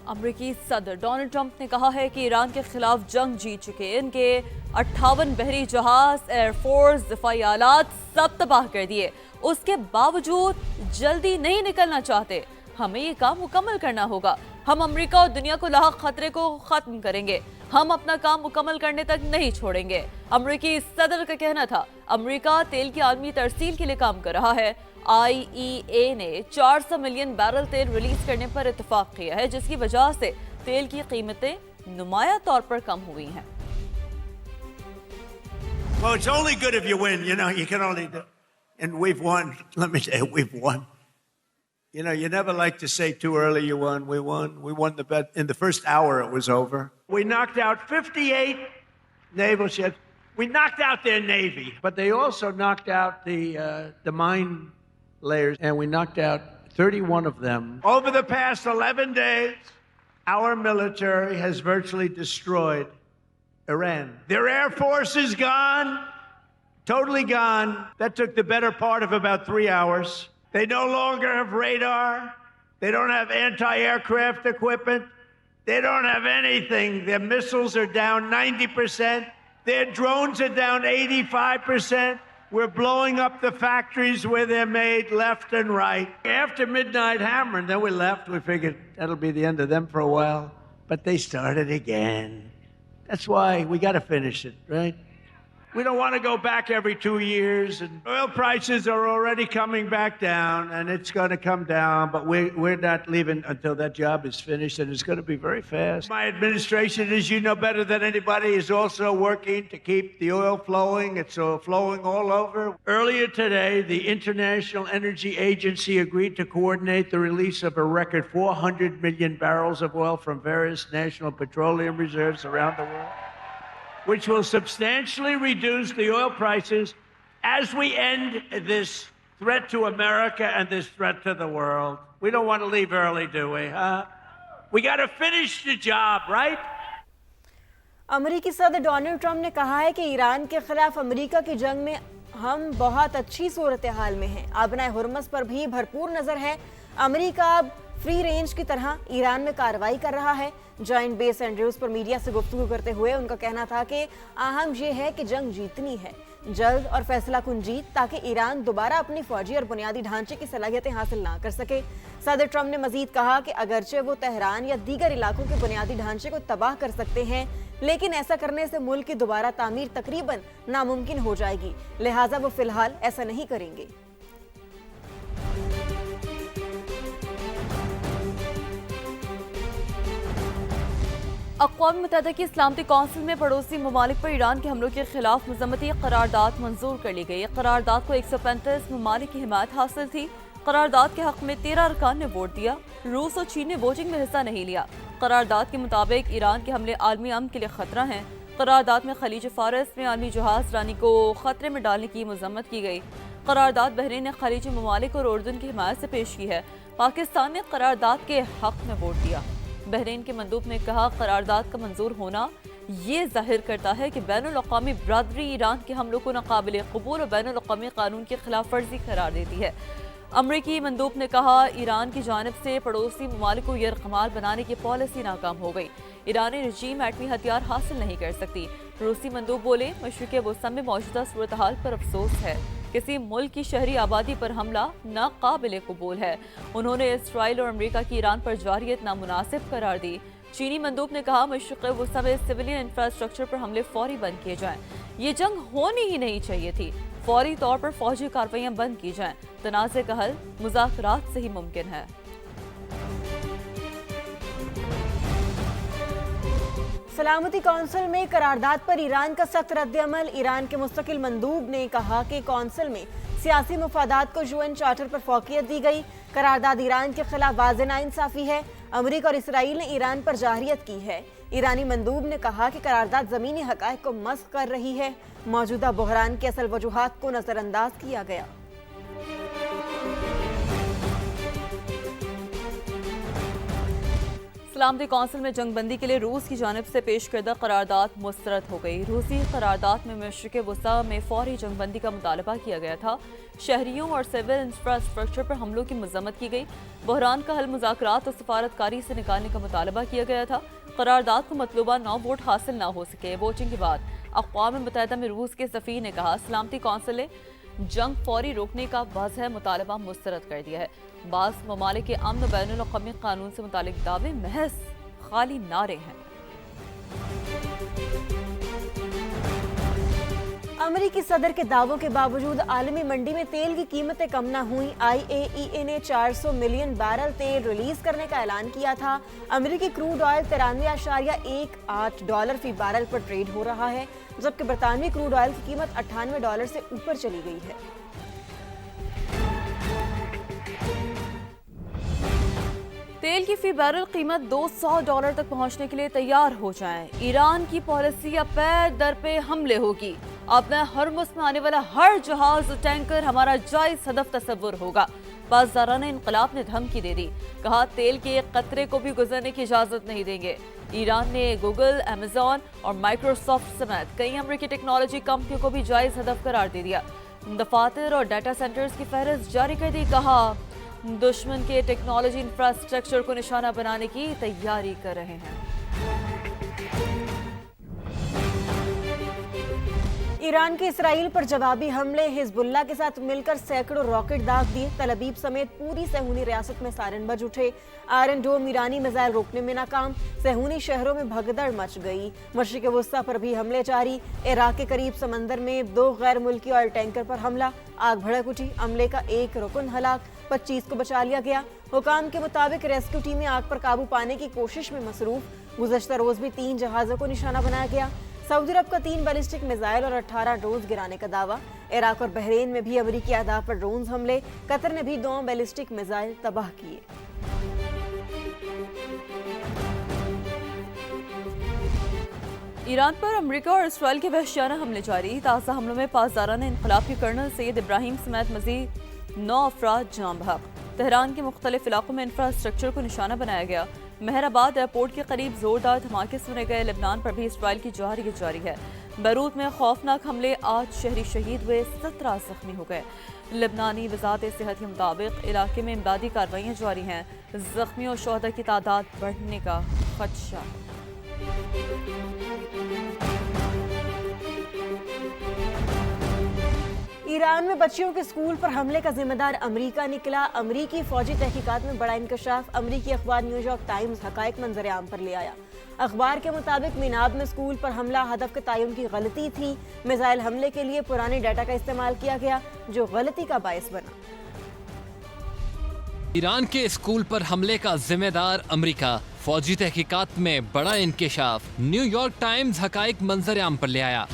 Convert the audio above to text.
امریکی صدر Donald Trump نے کہا ہے کہ ایران کے خلاف جنگ جیت چکے، ان کے 58 بحری جہاز، ایئر فورس، دفاعی آلات سب تباہ کر دیے۔ اس کے باوجود جلدی نہیں نکلنا چاہتے۔ ہمیں یہ کام مکمل کرنا ہوگا۔ ہم امریکہ اور دنیا کو لاحق خطرے کو ختم کریں گے۔ ہم اپنا کام مکمل کرنے تک نہیں چھوڑیں گے۔ امریکی صدر کا کہنا تھا امریکہ تیل کی عالمی ترسیل کے لیے کام کر رہا ہے۔ IEA نے 400 ملین بیرل تیل ریلیز کرنے پر اتفاق کیا ہے، جس کی وجہ سے تیل کی قیمتیں نمایاں طور پر کم ہوئی ہیں۔ Well, it's only good if you win. You can only do. And we've won. Let me say, we've won. You never like to say too early you won. We won. We won the bet. In the first hour, it was over. We knocked out 58 naval ships. We knocked out their navy. But they also knocked out the mine layers, and we knocked out 31 of them. Over the past 11 days, our military has virtually destroyed Iran. Their air force is gone, totally gone. That took the better part of about 3 hours. They no longer have radar. They don't have anti-aircraft equipment. They don't have anything. Their missiles are down 90%. Their drones are down 85%. We're blowing up the factories where they're made left and right. After midnight hammer, and then we left. We figured that'll be the end of them for a while. But they started again. That's why we got to finish it, right? We don't want to go back every 2 years. And oil prices are already coming back down, and it's going to come down. But we're not leaving until that job is finished, and it's going to be very fast. My administration, as you know better than anybody, is also working to keep the oil flowing. It's flowing all over. Earlier today, the International Energy Agency agreed to coordinate the release of a record 400 million barrels of oil from various national petroleum reserves around the world, which will substantially reduce the oil prices as we end this threat to America and this threat to the world. We don't want to leave early, do we? We got to finish the job, right? امریکی صدر Donald Trump نے کہا ہے کہ ایران کے خلاف امریکہ کی جنگ میں ہم بہت اچھی صورتحال میں ہیں۔ آبنائے ہرمز پر بھی بھرپور نظر ہے۔ امریکہ اب فری رینج کی طرح ایران میں کارروائی کر رہا ہے۔ جوائنٹ بیس اینڈریوز پر میڈیا سے گفتگو کرتے ہوئے ان کا کہنا تھا کہ اہم یہ ہے کہ جنگ جیتنی ہے، جلد اور فیصلہ کن جیت، تاکہ ایران دوبارہ اپنی فوجی اور بنیادی ڈھانچے کی صلاحیتیں حاصل نہ کر سکے۔ صدر ٹرمپ نے مزید کہا کہ اگرچہ وہ تہران یا دیگر علاقوں کے بنیادی ڈھانچے کو تباہ کر سکتے ہیں، لیکن ایسا کرنے سے ملک کی دوبارہ تعمیر تقریباً ناممکن ہو جائے گی، لہٰذا وہ فی الحال ایسا نہیں کریں گے۔ اقوام متحدہ کی سلامتی کونسل میں پڑوسی ممالک پر ایران کے حملوں کے خلاف مذمتی قرارداد منظور کر لی گئی۔ قرارداد کو 135 ممالک کی حمایت حاصل تھی۔ قرارداد کے حق میں 13 ارکان نے ووٹ دیا۔ روس اور چین نے ووٹنگ میں حصہ نہیں لیا۔ قرارداد کے مطابق ایران کے حملے عالمی امن کے لیے خطرہ ہیں۔ قرارداد میں خلیج فارس میں عالمی جہاز رانی کو خطرے میں ڈالنے کی مذمت کی گئی۔ قرارداد بحرین نے خلیجی ممالک اور اردن کی حمایت سے پیش کی ہے۔ پاکستان نے قرارداد کے حق میں ووٹ دیا۔ بحرین کے مندوب نے کہا قرارداد کا منظور ہونا یہ ظاہر کرتا ہے کہ بین الاقوامی برادری ایران کے حملوں کو ناقابل قبول اور بین الاقوامی قانون کی خلاف ورزی قرار دیتی ہے۔ امریکی مندوب نے کہا ایران کی جانب سے پڑوسی ممالک کو یرغمال بنانے کی پالیسی ناکام ہو گئی۔ ایرانی رجیم ایٹمی ہتھیار حاصل نہیں کر سکتی۔ روسی مندوب بولے مشرق وسطی میں موجودہ صورتحال پر افسوس ہے۔ کسی ملک کی شہری آبادی پر حملہ ناقابل قبول ہے۔ انہوں نے اسرائیل اور امریکہ کی ایران پر جارحیت نامناسب قرار دی۔ چینی مندوب نے کہا مشرق وسطی میں سویلین انفراسٹرکچر پر حملے فوری بند کیے جائیں۔ یہ جنگ ہونی ہی نہیں چاہیے تھی۔ فوری طور پر فوجی کارروائیاں بند کی جائیں۔ تنازع کا حل مذاکرات سے ہی ممکن ہے۔ سلامتی کونسل میں قرارداد پر ایران کا سخت رد عمل۔ ایران کے مستقل مندوب نے کہا کہ کونسل میں سیاسی مفادات کو UN چارٹر پر فوقیت دی گئی۔ قرارداد ایران کے خلاف واضح ناانصافی ہے۔ امریکہ اور اسرائیل نے ایران پر جارحیت کی ہے۔ ایرانی مندوب نے کہا کہ قرارداد زمینی حقائق کو مسخ کر رہی ہے۔ موجودہ بحران کی اصل وجوہات کو نظر انداز کیا گیا۔ سلامتی کونسل میں جنگ بندی کے لیے روس کی جانب سے پیش کردہ قرارداد مسترد ہو گئی۔ روسی قرارداد میں مشرق وسطیٰ میں فوری جنگ بندی کا مطالبہ کیا گیا تھا۔ شہریوں اور سول انفراسٹرکچر پر حملوں کی مذمت کی گئی۔ بحران کا حل مذاکرات اور سفارتکاری سے نکالنے کا مطالبہ کیا گیا تھا۔ قرارداد کو مطلوبہ 9 ووٹ حاصل نہ ہو سکے۔ ووٹنگ کے بعد اقوام متحدہ میں روس کے سفیر نے کہا سلامتی کونسل نے جنگ فوری روکنے کا واضح مطالبہ مسترد کر دیا ہے۔ بعض ممالک کے امن و بین الاقوامی قانون سے متعلق دعوے محض خالی نعرے ہیں۔ امریکی صدر کے دعووں کے باوجود عالمی منڈی میں تیل کی قیمتیں کم نہ ہوئیں۔ IAEA نے 400 ملین بیرل تیل ریلیز کرنے کا اعلان کیا تھا۔ امریکی کروڈ آئل 93.18 ڈالر فی بیرل پر ٹریڈ ہو رہا ہے، جبکہ برطانوی کروڈ آئل کی قیمت 98 ڈالر سے اوپر چلی گئی ہے۔ تیل کی فی بیرل قیمت 200 ڈالر تک پہنچنے کے لیے تیار ہو جائیں۔ ایران کی پالیسی اب پے در پہ حملے ہوگی۔ اپنا ہرمز میں آنے والا ہر جہاز ٹینکر ہمارا جائز ہدف تصور ہوگا۔ پاسداران انقلاب نے دھمکی دے دی، کہا تیل کے ایک قطرے کو بھی گزرنے کی اجازت نہیں دیں گے۔ ایران نے گوگل، ایمیزون اور مائکروسافٹ سمیت کئی امریکی ٹیکنالوجی کمپنیوں کو بھی جائز ہدف قرار دے دیا۔ دفاتر اور ڈیٹا سینٹرز کی فہرست جاری کر دی، کہا دشمن کے ٹیکنالوجی انفراسٹرکچر کو نشانہ بنانے کی تیاری کر رہے ہیں۔ ایران کے اسرائیل پر جوابی حملے، حزب اللہ کے ساتھ مل کر سینکڑوں راکٹ داغ دیے، تل ابیب سمیت پوری صہیونی ریاست میں سائرن بج اٹھے۔ آئرن ڈوم ایرانی میزائل روکنے میں ناکام، صہیونی شہروں میں بھگدڑ مچ گئی۔ مشرق وسطیٰ پر بھی حملے جاری، عراق کے قریب سمندر میں 2 غیر ملکی آئل ٹینکر پر حملہ، آگ بھڑک اٹھی، عملے کا 1 رکن ہلاک، 25 کو بچا لیا گیا۔ حکام کے مطابق ریسکیو ٹیمیں آگ پر قابو پانے کی کوشش میں مصروف۔ گزشتہ روز بھی 3 جہازوں کو نشانہ بنایا گیا۔ سعودی عرب کا 3 بیلسٹک میزائل اور 18 ڈرونز گرانے کا دعویٰ۔ عراق اور بحرین میں بھی امریکی اہداف پر ڈرونز حملے، قطر نے بھی 2 بیلسٹک میزائل تباہ کیے۔ ایران پر امریکہ اور اسرائیل کے وحشیانہ حملے جاری۔ تازہ حملوں میں پاسداران انقلاب کے کرنل سید ابراہیم سمیت مزید 9 افراد جاں بحق۔ تہران کے مختلف علاقوں میں انفراسٹرکچر کو نشانہ بنایا گیا۔ مہر آباد ایئرپورٹ کے قریب زوردار دھماکے سنے گئے۔ لبنان پر بھی اسرائیل کی جارحیت جاری ہے۔ بیروت میں خوفناک حملے، 8 شہری شہید ہوئے، 17 زخمی ہو گئے۔ لبنانی وزارت صحت کے مطابق علاقے میں امدادی کارروائیاں جاری ہیں۔ زخمیوں اور شہداء کی تعداد بڑھنے کا خدشہ۔ ایران میں بچیوں کے اسکول پر حملے کا ذمہ دار امریکہ نکلا۔ امریکی فوجی تحقیقات میں بڑا انکشاف، امریکی اخبار نیو یارک ٹائمز حقائق منظر عام پر لے آیا۔ اخبار کے مطابق میناب میں اسکول پر حملہ ہدف کے تعین کی غلطی تھی۔ میزائل حملے کے لیے پرانے ڈیٹا کا استعمال کیا گیا، جو غلطی کا باعث بنا۔ ایران کے اسکول پر حملے کا ذمہ دار امریکہ، فوجی تحقیقات میں بڑا انکشاف، نیو یارک ٹائمز حقائق منظر عام پر لے آیا۔